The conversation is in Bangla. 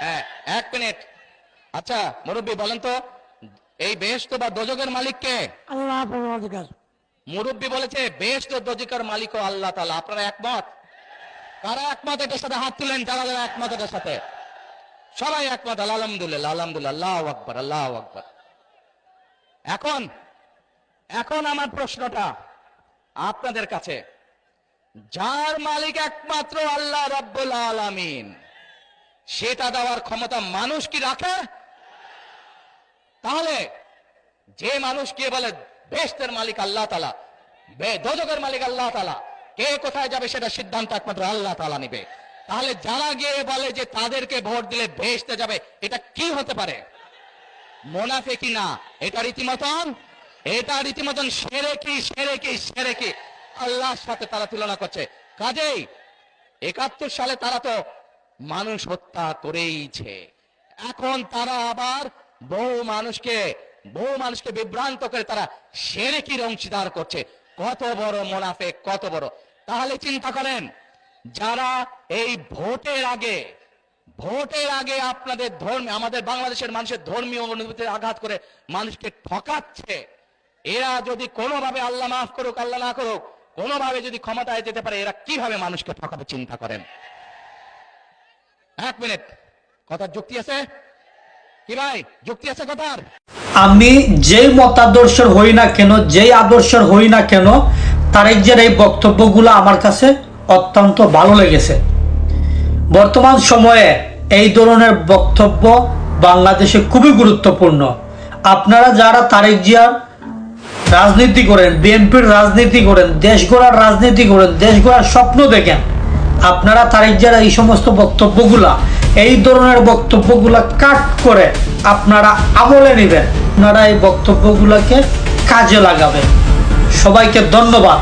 হ্যাঁ, 1 মিনিট। আচ্ছা মুরব্বী বলেন তো, এই বেহেশত বা দোজখের মালিক কে? আল্লাহ পরমাধিকার। মুরব্বী বলেছে বেহেশত ও দোজখের মালিক ও আল্লাহ তাআলা। আপনারা একমত? কারা একমত এটার সাথে হাত তুলেন, যারা যারা একমত এটার সাথে। সবাই একমত, আলহামদুলিল্লাহ আলহামদুলিল্লাহ, আল্লাহু আকবার আল্লাহু আকবার। এখন এখন আমার প্রশ্নটা আপনাদের কাছে, যার মালিক একমাত্র আল্লাহ রাব্বুল আলামিন, সেটা দেওয়ার ক্ষমতা মানুষ কি রাখে? তাহলে যে মানুষ কে বলে বেহেশতের মালিক আল্লাহ তাআলা, দোজখের মালিক আল্লাহ তাআলা, কে কোথায় যাবে সেটা সিদ্ধান্ত একমাত্র আল্লাহ তাআলা নেবে। তাহলে যারা গিয়ে বলে যে তাদেরকে ভোট দিলে বেহেশতে যাবে, এটা কি হতে পারে? মুনাফিকি না, এটা রীতিমতন শিরকি শিরকি শিরকি, আল্লাহর সাথে তারা তুলনা করছে। কাজেই 71 সালে তারা তো মানুষ হত্যা করেইছে, এখন তারা আবার বহু মানুষকে বিভ্রান্ত করে তারা শিরকির অংশীদার করছে। কত বড় মুনাফিক, কত বড়! তাহলে চিন্তা করেন, যারা এই ভোটের আগে আপনাদের আমাদের বাংলাদেশের মানুষের ধর্মীয় অনুভূতির আঘাত করে মানুষকে ঠকাচ্ছে, এরা যদি কোনোভাবে, আল্লাহ মাফ করুক আল্লাহ না করুক, কোনোভাবে যদি ক্ষমতায় যেতে পারে, এরা কিভাবে মানুষকে ঠকাবে চিন্তা করেন। 1 মিনিট, কথার যুক্তি আছে কি ভাই? যুক্তি আছে কথার? আমি যেই মতাদর্শের হই না কেন, যেই আদর্শের হই না কেন, তারেক জিয়ার এই বক্তব্যগুলো আমার কাছে অত্যন্ত ভালো লেগেছে। বর্তমান সময়ে এই ধরনের বক্তব্য বাংলাদেশে খুবই গুরুত্বপূর্ণ। আপনারা যারা তারেক জিয়ার রাজনীতি করেন, বিএনপির রাজনীতি করেন, দেশ গড়ার রাজনীতি করেন, দেশ গড়ার স্বপ্ন দেখেন, আপনারা তারেক জিয়ার এই সমস্ত বক্তব্যগুলা, এই ধরনের বক্তব্যগুলা কাট করে আপনারা আমলে নেবেন, আপনারা এই বক্তব্যগুলোকে কাজে লাগাবেন। সবাইকে ধন্যবাদ।